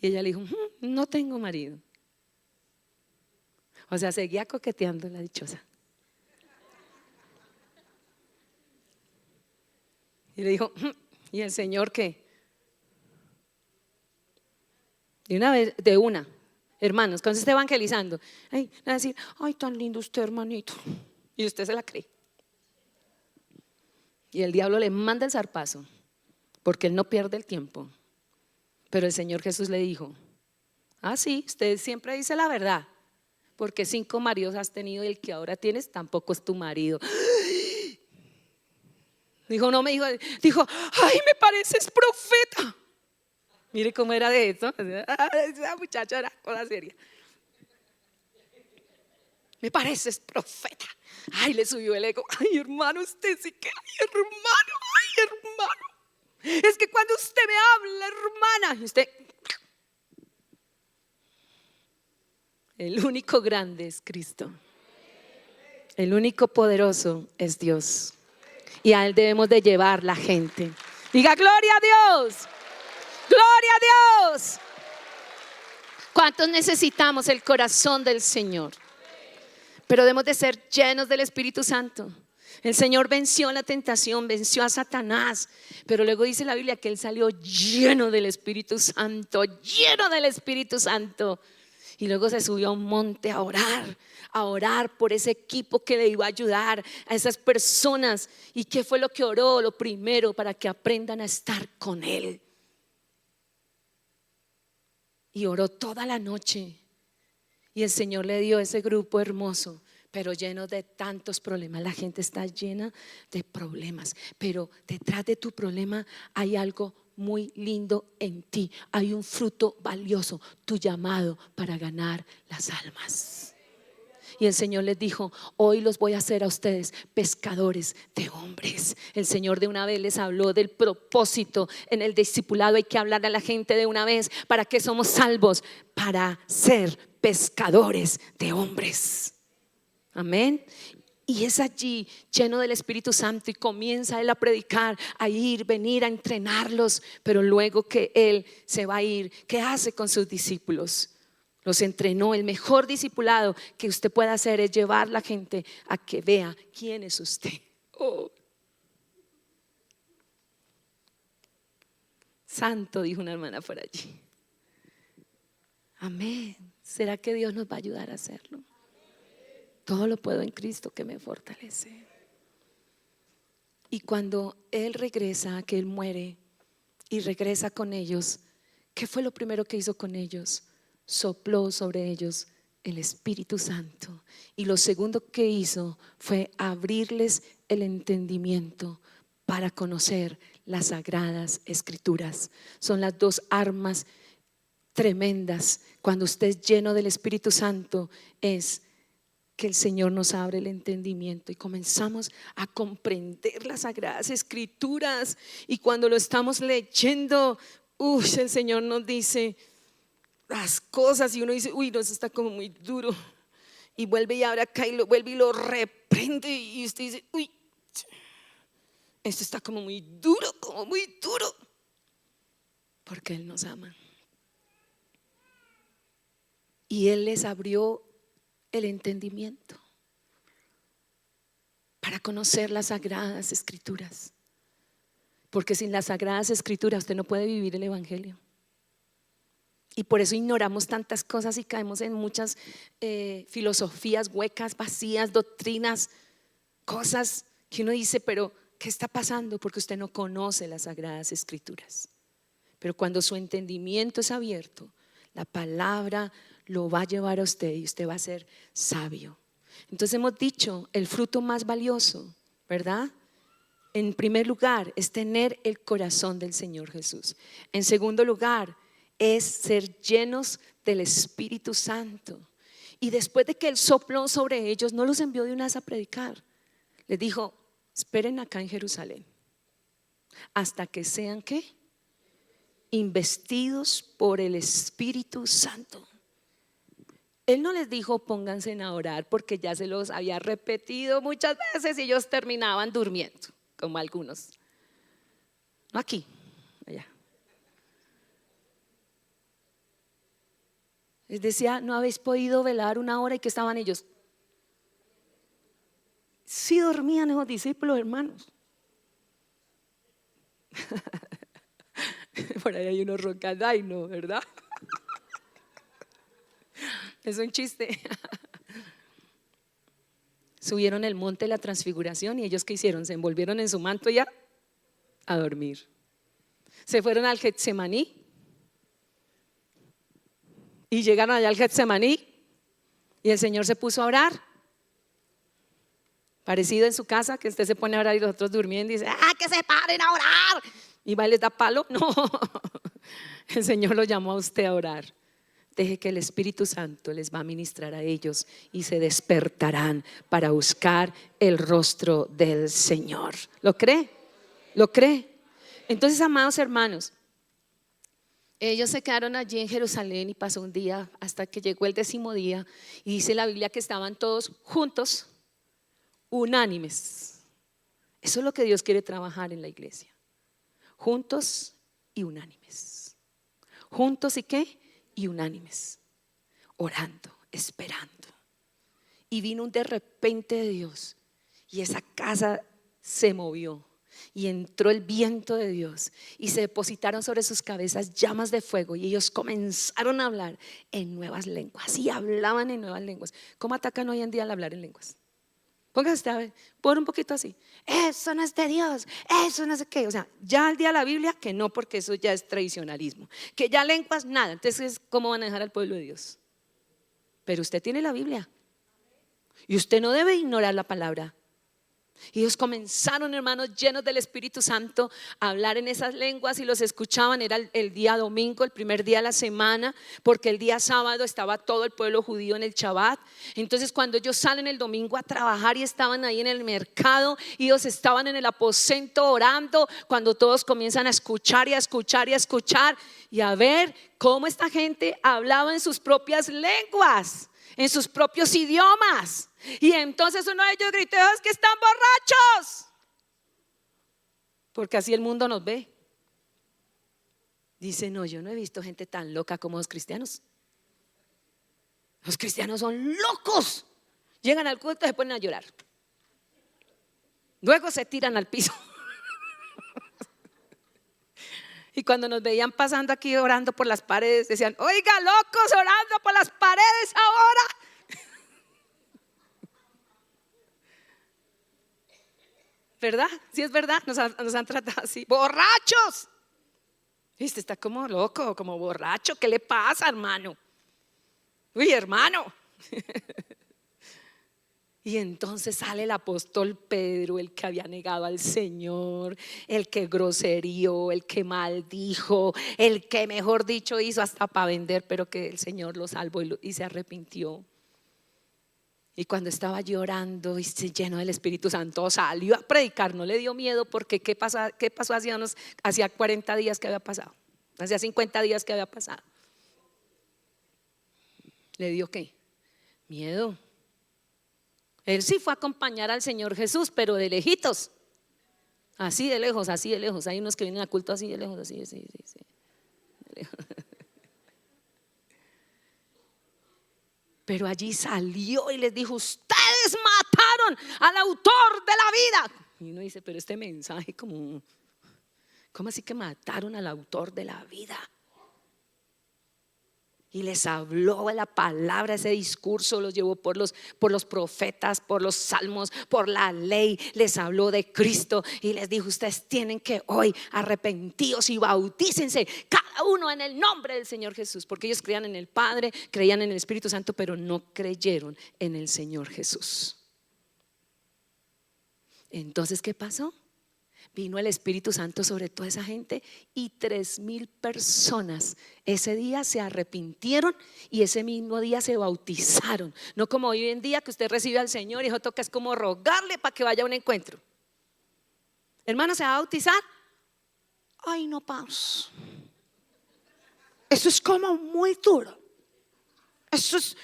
Y ella le dijo, no tengo marido. O sea, seguía coqueteando la dichosa. Y le dijo, ¿y el Señor qué? De una, hermanos, cuando se esté evangelizando, va a decir, ay, tan lindo usted, hermanito. Y usted se la cree. Y el diablo le manda el zarpazo, porque él no pierde el tiempo. Pero el Señor Jesús le dijo, sí, usted siempre dice la verdad, porque 5 maridos has tenido y el que ahora tienes tampoco es tu marido. Dijo, ay, me pareces profeta. Mire cómo era de eso. Esa muchacha era cosa seria. Me pareces profeta. Ay, le subió el ego. Ay, hermano, usted sí que, ay, hermano. Es que cuando usted me habla, hermana, y usted, el único grande es Cristo. El único poderoso es Dios. Y a Él debemos de llevar la gente. Diga, gloria a Dios. Gloria a Dios. ¿Cuántos necesitamos el corazón del Señor? Pero debemos de ser llenos del Espíritu Santo. El Señor venció la tentación, venció a Satanás. Pero luego dice la Biblia que Él salió lleno del Espíritu Santo, lleno del Espíritu Santo. Y luego se subió a un monte a orar por ese equipo que le iba a ayudar, a esas personas. ¿Y qué fue lo que oró? Lo primero, para que aprendan a estar con Él. Y oró toda la noche. Y el Señor le dio ese grupo hermoso, pero lleno de tantos problemas. La gente está llena de problemas, pero detrás de tu problema hay algo muy lindo en ti. Hay un fruto valioso, tu llamado para ganar las almas. Y el Señor les dijo, hoy los voy a hacer a ustedes pescadores de hombres. El Señor de una vez les habló del propósito. En el discipulado hay que hablar a la gente de una vez. ¿Para qué somos salvos? Para ser pescadores de hombres. Amén. Y es allí lleno del Espíritu Santo y comienza Él a predicar, a ir, venir a entrenarlos. Pero luego que Él se va a ir, ¿qué hace con sus discípulos? Los entrenó. El mejor discipulado que usted puede hacer es llevar a la gente a que vea quién es usted. Santo, dijo una hermana por allí. Amén. ¿Será que Dios nos va a ayudar a hacerlo? Todo lo puedo en Cristo que me fortalece. Y cuando Él regresa, que Él muere y regresa con ellos, ¿qué fue lo primero que hizo con ellos? Sopló sobre ellos el Espíritu Santo. Y lo segundo que hizo fue abrirles el entendimiento para conocer las sagradas escrituras. Son las dos armas tremendas cuando usted es lleno del Espíritu Santo, es que el Señor nos abre el entendimiento y comenzamos a comprender las sagradas escrituras. Y cuando lo estamos leyendo, el Señor nos dice las cosas y uno dice, no, eso está como muy duro, y vuelve y abre acá y vuelve y lo reprende, y usted dice, esto está como muy duro, porque Él nos ama y Él les abrió el entendimiento para conocer las sagradas escrituras, porque sin las sagradas escrituras usted no puede vivir el evangelio. Y por eso ignoramos tantas cosas y caemos en muchas filosofías huecas, vacías, doctrinas, cosas que uno dice, pero ¿qué está pasando? Porque usted no conoce las sagradas escrituras. Pero cuando su entendimiento es abierto, la palabra lo va a llevar a usted y usted va a ser sabio. Entonces hemos dicho, el fruto más valioso, ¿verdad? En primer lugar es tener el corazón del Señor Jesús. En segundo lugar es ser llenos del Espíritu Santo. Y después de que Él sopló sobre ellos, no los envió de una vez a predicar. Les dijo, esperen acá en Jerusalén hasta que sean ¿qué? Investidos por el Espíritu Santo. Él no les dijo pónganse a orar, porque ya se los había repetido muchas veces y ellos terminaban durmiendo, como algunos. No aquí, allá. Les decía, ¿no habéis podido velar una hora? ¿Y qué estaban ellos? Sí dormían esos discípulos, hermanos. Por ahí hay unos roncando, ay no, ¿verdad? Es un chiste. Subieron el monte de la transfiguración y ellos ¿qué hicieron? Se envolvieron en su manto ya a dormir. Se fueron al Getsemaní y llegaron allá al Getsemaní y el Señor se puso a orar. Parecido en su casa, que usted se pone a orar y los otros durmiendo y dice, que se paren a orar. Y va y les da palo. No, el Señor lo llamó a usted a orar. Deje que el Espíritu Santo les va a ministrar a ellos y se despertarán para buscar el rostro del Señor. ¿Lo cree? ¿Lo cree? Entonces, amados hermanos, ellos se quedaron allí en Jerusalén y pasó un día hasta que llegó el 10º día y dice la Biblia que estaban todos juntos, unánimes. Eso es lo que Dios quiere trabajar en la iglesia. Juntos y unánimes. ¿Juntos y qué? Y unánimes, orando, esperando. Y vino un de repente de Dios y esa casa se movió y entró el viento de Dios y se depositaron sobre sus cabezas llamas de fuego y ellos comenzaron a hablar en nuevas lenguas y hablaban en nuevas lenguas. ¿Cómo atacan hoy en día al hablar en lenguas? Póngase usted a ver, por un poquito así. Eso no es de Dios, eso no sé qué. O sea, ya al día de la Biblia que no, porque eso ya es tradicionalismo. Que ya lenguas, nada. Entonces, ¿cómo manejar al pueblo de Dios? Pero usted tiene la Biblia y usted no debe ignorar la palabra. Y ellos comenzaron, hermanos, llenos del Espíritu Santo, a hablar en esas lenguas y los escuchaban. Era el día domingo, el primer día de la semana, porque el día sábado estaba todo el pueblo judío en el Shabbat. Entonces cuando ellos salen el domingo a trabajar y estaban ahí en el mercado, ellos estaban en el aposento orando, cuando todos comienzan a escuchar y a escuchar y a escuchar y a ver cómo esta gente hablaba en sus propias lenguas, en sus propios idiomas. Y entonces uno de ellos gritó, es que están borrachos, porque así el mundo nos ve. Dice, no, yo no he visto gente tan loca como los cristianos. Los cristianos son locos. Llegan al culto y se ponen a llorar, luego se tiran al piso. Y cuando nos veían pasando aquí orando por las paredes, decían, oiga, locos orando por las paredes ahora. ¿Verdad? Sí es verdad, nos han tratado así, borrachos. Está como loco, como borracho, ¿qué le pasa, hermano? Uy, hermano, Y entonces sale el apóstol Pedro, el que había negado al Señor, el que groserió, el que maldijo, el que mejor dicho hizo hasta para vender, pero que el Señor lo salvó y se arrepintió. Y cuando estaba llorando y se llenó del Espíritu Santo, salió a predicar. No le dio miedo porque ¿qué pasó hacía 40 días que había pasado? Hacía 50 días que había pasado. ¿Le dio qué? Miedo. Él sí fue a acompañar al Señor Jesús, pero de lejitos. Así de lejos, así de lejos. Hay unos que vienen a culto así de lejos, así, sí. De lejos. Pero allí salió y les dijo: ustedes mataron al autor de la vida. Y uno dice: pero este mensaje ¿cómo así que mataron al autor de la vida? Y les habló de la palabra, ese discurso los llevó por los profetas, por los salmos, por la ley. Les habló de Cristo y les dijo: ustedes tienen que hoy arrepentidos y bautícense cada uno en el nombre del Señor Jesús. Porque ellos creían en el Padre, creían en el Espíritu Santo, pero no creyeron en el Señor Jesús. Entonces, ¿qué pasó? Vino el Espíritu Santo sobre toda esa gente y 3,000 personas ese día se arrepintieron y ese mismo día se bautizaron. No como hoy en día que usted recibe al Señor y eso toca es como rogarle para que vaya a un encuentro. Hermano, ¿se va a bautizar? Ay, no, Paus. Eso es como muy duro. Eso es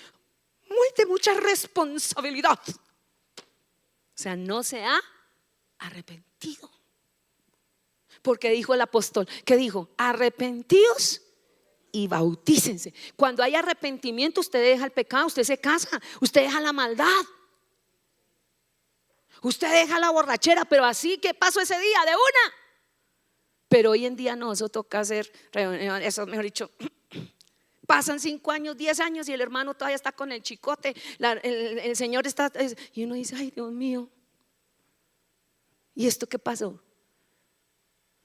de mucha responsabilidad. O sea, no se ha arrepentido. Porque dijo el apóstol, ¿qué dijo? Arrepentíos y bautícense. Cuando hay arrepentimiento, usted deja el pecado, usted se casa, usted deja la maldad, usted deja la borrachera. Pero así, ¿qué pasó ese día? De una. Pero hoy en día no, eso toca hacer, eso mejor dicho, pasan 5 años, 10 años y el hermano todavía está con el chicote, el Señor está, y uno dice: ay, Dios mío, ¿y esto qué pasó?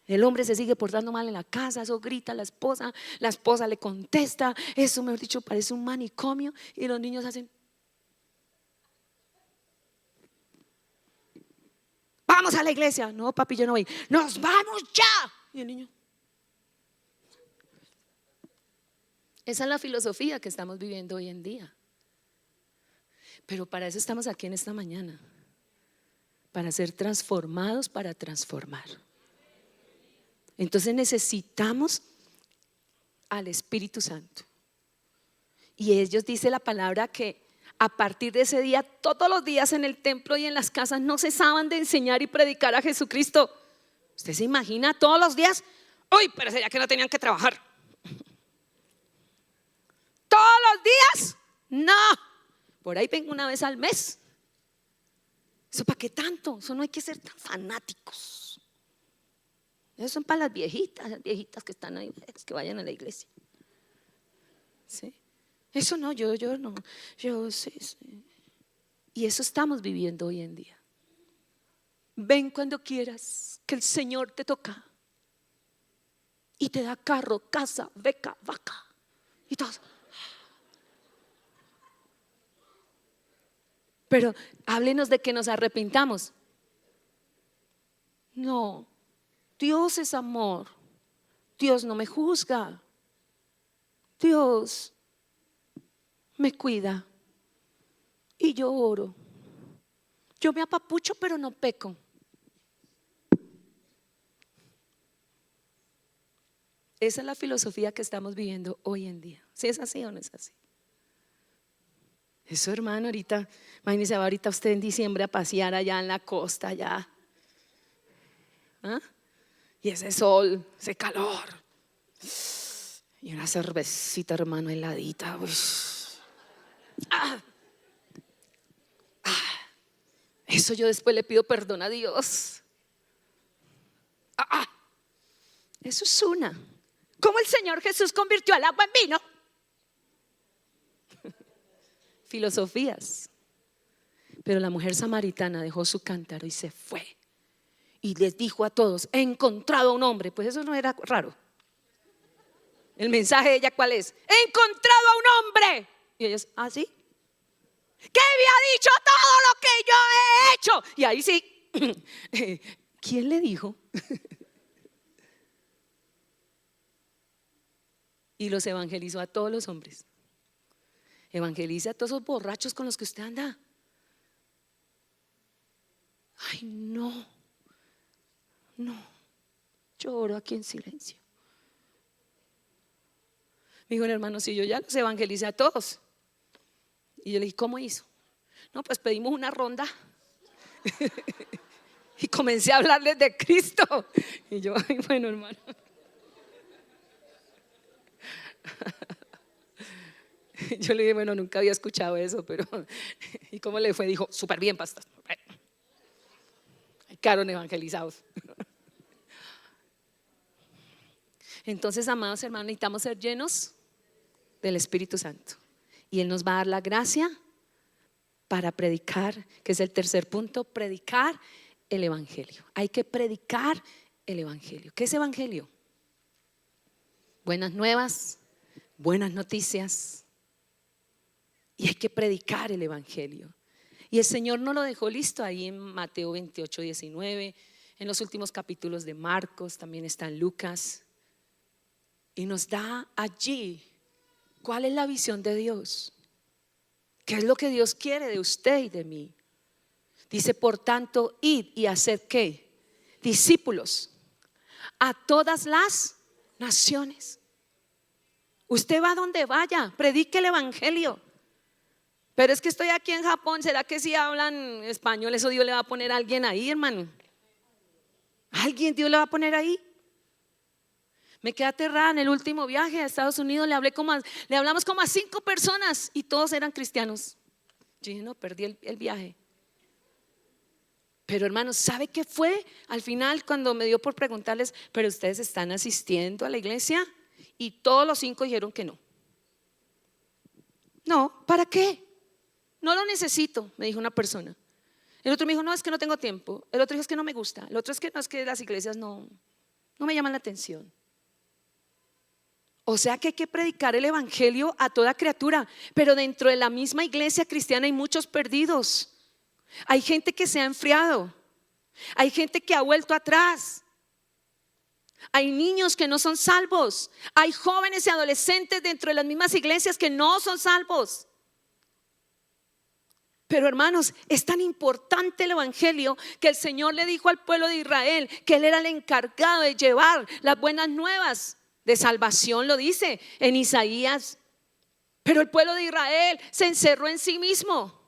El hombre se sigue portando mal en la casa, eso grita a la esposa le contesta, eso mejor dicho parece un manicomio. Y los niños hacen: vamos a la iglesia. No, papi, yo no voy. Nos vamos ya. Y el niño. Esa es la filosofía que estamos viviendo hoy en día. Pero para eso estamos aquí en esta mañana, para ser transformados, para transformar. Entonces necesitamos al Espíritu Santo. Y ellos, dice la palabra, que a partir de ese día, todos los días en el templo y en las casas no cesaban de enseñar y predicar a Jesucristo. ¿Usted se imagina todos los días? Uy, pero sería que no tenían que trabajar. ¿Todos los días? No, por ahí vengo una vez al mes. ¿Eso para qué tanto? Eso no hay que ser tan fanáticos. Eso son para las viejitas que están ahí, que vayan a la iglesia. ¿Sí? Eso no, yo no, yo sí. Y eso estamos viviendo hoy en día. Ven cuando quieras, que el Señor te toca y te da carro, casa, beca, vaca y todo. Pero háblenos de que nos arrepintamos. No, Dios es amor. Dios no me juzga. Dios me cuida y yo oro. Yo me apapucho, pero no peco. Esa es la filosofía que estamos viviendo hoy en día. ¿Sí es así o no es así? Eso, hermano, ahorita, imagínese, va ahorita usted en diciembre a pasear allá en la costa, allá. ¿Ah? Y ese sol, ese calor. Y una cervecita, hermano, heladita. Eso yo después le pido perdón a Dios. Eso es una. ¿Cómo el Señor Jesús convirtió al agua en vino? Filosofías. Pero la mujer samaritana dejó su cántaro y se fue y les dijo a todos: he encontrado a un hombre. Pues eso no era raro. El mensaje de ella, ¿cuál es? He encontrado a un hombre. Y ellos: ¿ah, sí? ¿Qué había dicho todo lo que yo he hecho? Y ahí sí, ¿quién le dijo? Y los evangelizó a todos los hombres. Evangelice a todos esos borrachos con los que usted anda. Ay, no, lloro aquí en silencio. Me dijo un hermano, si yo ya los evangelicé a todos. Y yo le dije, ¿cómo hizo? No, pues pedimos una ronda y comencé a hablarles de Cristo. Y yo, ay, bueno, hermano. Yo le dije, bueno, nunca había escuchado eso, pero ¿y cómo le fue? Dijo, súper bien, pastor. Quedaron evangelizados. Entonces, amados hermanos, necesitamos ser llenos del Espíritu Santo. Y Él nos va a dar la gracia para predicar, que es el tercer punto, predicar el Evangelio. Hay que predicar el Evangelio. ¿Qué es Evangelio? Buenas nuevas, buenas noticias. Y hay que predicar el Evangelio. Y el Señor nos lo dejó listo ahí en Mateo 28, 19, en los últimos capítulos de Marcos, también está en Lucas. Y nos da allí cuál es la visión de Dios. ¿Qué es lo que Dios quiere de usted y de mí? Dice, por tanto, id y haced ¿qué? Discípulos a todas las naciones. Usted va donde vaya, predique el Evangelio. Pero es que estoy aquí en Japón, ¿será que si hablan español eso Dios le va a poner a alguien ahí, hermano? ¿Alguien Dios le va a poner ahí? Me quedé aterrada en el último viaje a Estados Unidos, le hablamos como a 5 personas y todos eran cristianos. Yo dije, no, perdí el viaje. Pero hermanos, ¿sabe qué fue? Al final cuando me dio por preguntarles, ¿pero ustedes están asistiendo a la iglesia? Y todos los 5 dijeron que no. No, ¿para qué? No lo necesito, me dijo una persona. El otro me dijo, no, es que no tengo tiempo. El otro dijo, es que no me gusta. El otro es que no, es que las iglesias no me llaman la atención. O sea que hay que predicar el Evangelio a toda criatura. Pero dentro de la misma iglesia cristiana hay muchos perdidos. Hay gente que se ha enfriado. Hay gente que ha vuelto atrás. Hay niños que no son salvos. Hay jóvenes y adolescentes dentro de las mismas iglesias que no son salvos. Pero hermanos, es tan importante el Evangelio que el Señor le dijo al pueblo de Israel que Él era el encargado de llevar las buenas nuevas de salvación, lo dice en Isaías. Pero el pueblo de Israel se encerró en sí mismo.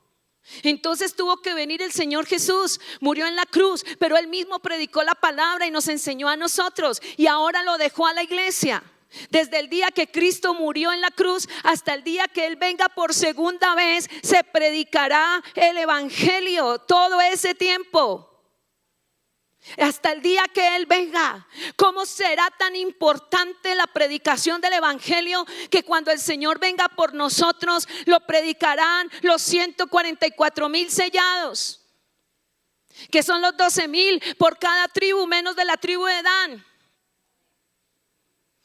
Entonces tuvo que venir el Señor Jesús, murió en la cruz, pero Él mismo predicó la palabra y nos enseñó a nosotros. Y ahora lo dejó a la iglesia. Desde el día que Cristo murió en la cruz hasta el día que Él venga por segunda vez, se predicará el Evangelio todo ese tiempo. Hasta el día que Él venga. ¿Cómo será tan importante la predicación del Evangelio que cuando el Señor venga por nosotros lo predicarán los 144,000 sellados, que son los 12,000 por cada tribu menos de la tribu de Dan?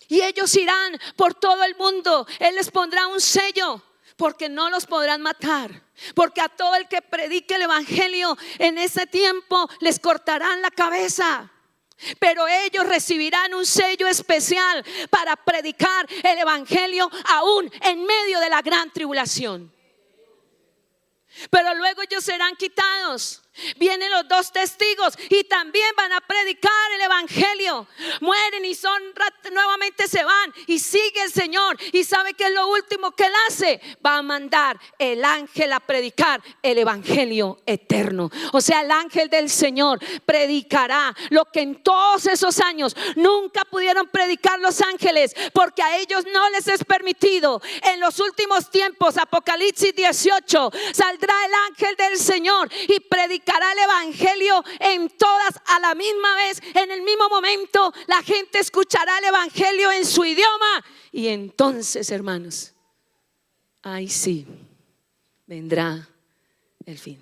Y ellos irán por todo el mundo. Él les pondrá un sello porque no los podrán matar. Porque a todo el que predique el Evangelio en ese tiempo les cortarán la cabeza. Pero ellos recibirán un sello especial para predicar el Evangelio aún en medio de la gran tribulación. Pero luego ellos serán quitados. Vienen los 2 testigos y también van a predicar el Evangelio. Mueren y nuevamente se van y sigue el Señor. Y sabe que es lo último que Él hace: va a mandar el ángel a predicar el Evangelio eterno. O sea, el ángel del Señor predicará lo que en todos esos años nunca pudieron predicar los ángeles, porque a ellos no les es permitido. En los últimos tiempos, Apocalipsis 18, saldrá el ángel del Señor y predicará el Evangelio en todas a la misma vez, en el mismo momento. La gente escuchará el Evangelio en su idioma. Y entonces, hermanos, ahí sí vendrá el fin.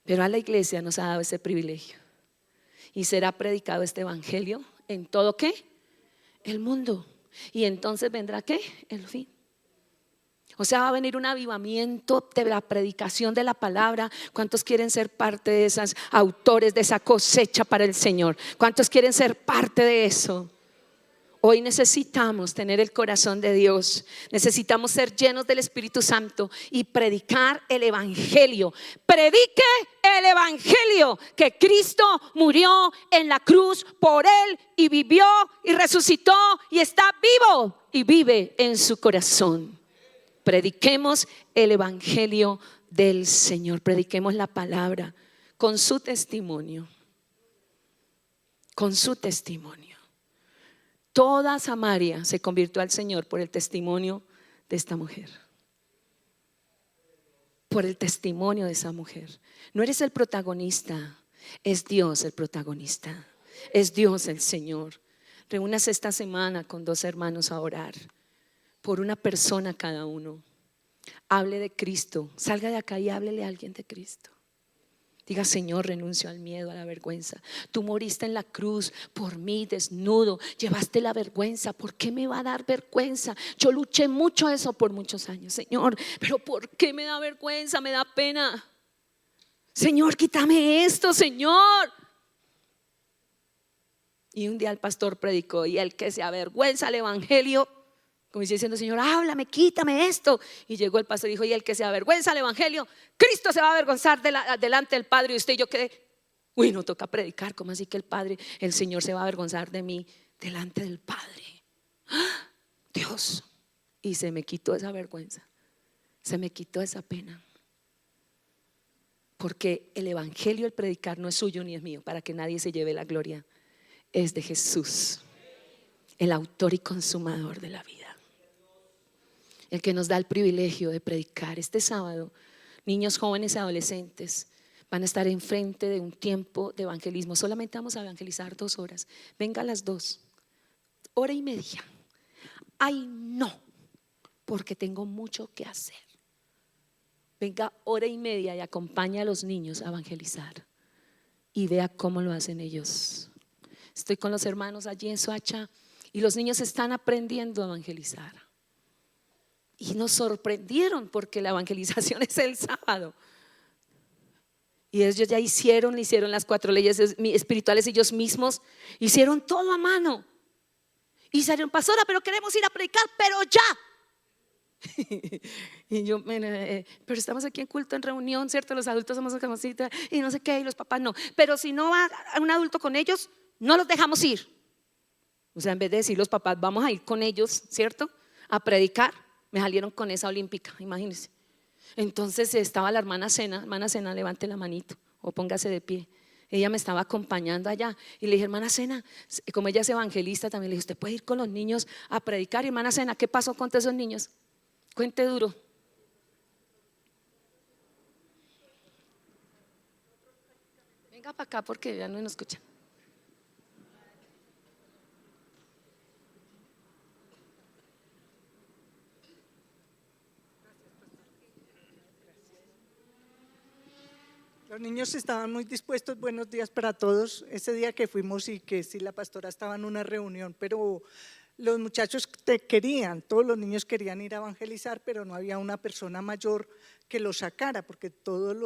Pero a la iglesia nos ha dado ese privilegio y será predicado este Evangelio en todo ¿qué? El mundo. Y entonces vendrá ¿qué? El fin. O sea, va a venir un avivamiento de la predicación de la palabra. ¿Cuántos quieren ser parte de esos autores de esa cosecha para el Señor? ¿Cuántos quieren ser parte de eso? Hoy necesitamos tener el corazón de Dios. Necesitamos ser llenos del Espíritu Santo y predicar el Evangelio. Predique el Evangelio, que Cristo murió en la cruz por él y vivió y resucitó y está vivo y vive en su corazón. Prediquemos el Evangelio del Señor. Prediquemos la palabra con su testimonio. Con su testimonio. Toda Samaria se convirtió al Señor por el testimonio de esta mujer. Por el testimonio de esa mujer. No eres el protagonista, es Dios el protagonista. Es Dios el Señor. Reúnase esta semana con 2 hermanos a orar. Por una persona cada uno. Hable de Cristo. Salga de acá y háblele a alguien de Cristo. Diga: Señor, renuncio al miedo, a la vergüenza. Tú moriste en la cruz por mí, desnudo. Llevaste la vergüenza. ¿Por qué me va a dar vergüenza? Yo luché mucho eso por muchos años, Señor. Pero ¿por qué me da vergüenza? Me da pena. Señor, quítame esto, Señor. Y un día el pastor predicó: y el que se avergüenza al evangelio, como diciendo: Señor, háblame, quítame esto. Y llegó el pastor y dijo: y el que se avergüenza al evangelio, Cristo se va a avergonzar delante del Padre. Y usted y yo quedé: uy, no toca predicar. ¿Cómo así que el Señor se va a avergonzar de mí delante del Padre? ¡Ah! Dios. Y se me quitó esa vergüenza, se me quitó esa pena. Porque el evangelio, el predicar, no es suyo ni es mío, para que nadie se lleve la gloria. Es de Jesús, el autor y consumador de la vida, el que nos da el privilegio de predicar. Este sábado, niños, jóvenes y adolescentes van a estar enfrente de un tiempo de evangelismo. Solamente vamos a evangelizar 2 horas. Venga a las 2, hora y media. Ay, no, porque tengo mucho que hacer. Venga hora y media y acompaña a los niños a evangelizar y vea cómo lo hacen ellos. Estoy con los hermanos allí en Soacha y los niños están aprendiendo a evangelizar. Y nos sorprendieron porque la evangelización es el sábado. Y ellos ya hicieron las 4 leyes espirituales ellos mismos. Hicieron todo a mano. Y salieron: pastora, pero queremos ir a predicar, pero ya. Y yo, pero estamos aquí en culto, en reunión, ¿cierto? Los adultos somos famositas y no sé qué, y los papás no. Pero si no va un adulto con ellos, no los dejamos ir. O sea, en vez de decir los papás, vamos a ir con ellos, ¿cierto? A predicar, me salieron con esa olímpica, imagínense. Entonces estaba la hermana Cena, levante la manito o póngase de pie. Ella me estaba acompañando allá y le dije: hermana Cena, como ella es evangelista también, le dije: usted puede ir con los niños a predicar. Y hermana Cena, ¿qué pasó con todos esos niños? Cuente duro. Venga para acá porque ya no nos escuchan. Los niños estaban muy dispuestos. Buenos días para todos. Ese día que fuimos y que sí, la pastora estaba en una reunión, pero los muchachos todos los niños querían ir a evangelizar, pero no había una persona mayor que los sacara porque todas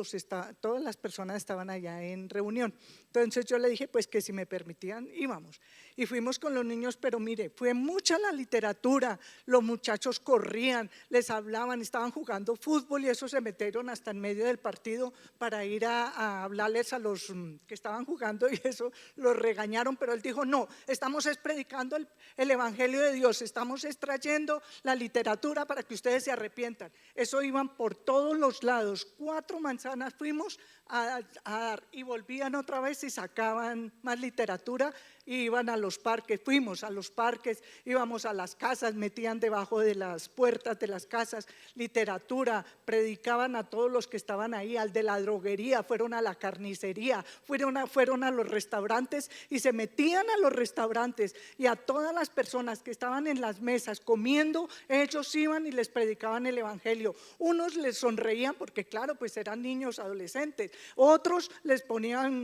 las personas estaban allá en reunión. Entonces yo le dije pues que si me permitían íbamos y fuimos con los niños, pero mire, fue mucha la literatura, los muchachos corrían, les hablaban, estaban jugando fútbol y eso se metieron hasta en medio del partido para ir a hablarles a los que estaban jugando y eso los regañaron, pero él dijo: no, estamos predicando el evangelio de Dios, estamos extrayendo la literatura para que ustedes se arrepientan. Eso iban por todos los lados, 4 manzanas fuimos a dar y volvían otra vez y sacaban más literatura y iban a los parques. Fuimos a los parques, íbamos a las casas, metían debajo de las puertas de las casas literatura, predicaban a todos los que estaban ahí, al de la droguería, fueron a la carnicería, fueron a los restaurantes y se metían a los restaurantes y a todas las personas que estaban en las mesas comiendo, ellos iban y les predicaban el evangelio. Unos les sonreían porque claro, pues eran niños adolescentes, otros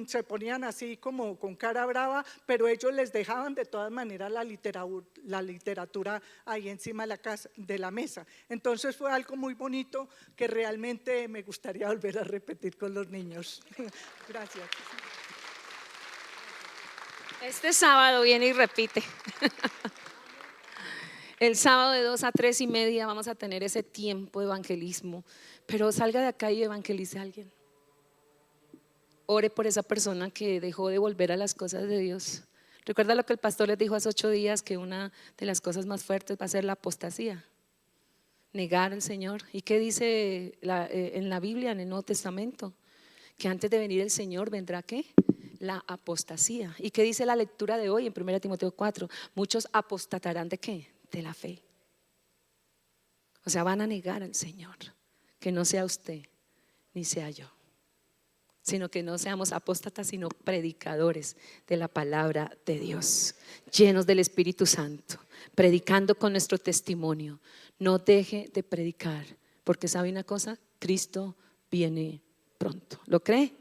se ponían así como con cara brava, pero ellos les dejaban de todas maneras la literatura ahí encima de de la mesa. Entonces fue algo muy bonito que realmente me gustaría volver a repetir con los niños. Gracias. Este sábado viene y repite. El sábado de 2 a 3 y media vamos a tener ese tiempo de evangelismo, pero salga de acá y evangelice a alguien. Ore por esa persona que dejó de volver a las cosas de Dios. Recuerda lo que el pastor les dijo hace 8 días, que una de las cosas más fuertes va a ser la apostasía, negar al Señor. ¿Y qué dice en la Biblia, en el Nuevo Testamento? Que antes de venir el Señor vendrá ¿qué? La apostasía. ¿Y qué dice la lectura de hoy en 1 Timoteo 4? Muchos apostatarán ¿de qué? De la fe. O sea, van a negar al Señor. Que no sea usted ni sea yo, sino que no seamos apóstatas, sino predicadores de la palabra de Dios, llenos del Espíritu Santo, predicando con nuestro testimonio. No deje de predicar, porque sabe una cosa, Cristo viene pronto. ¿Lo cree?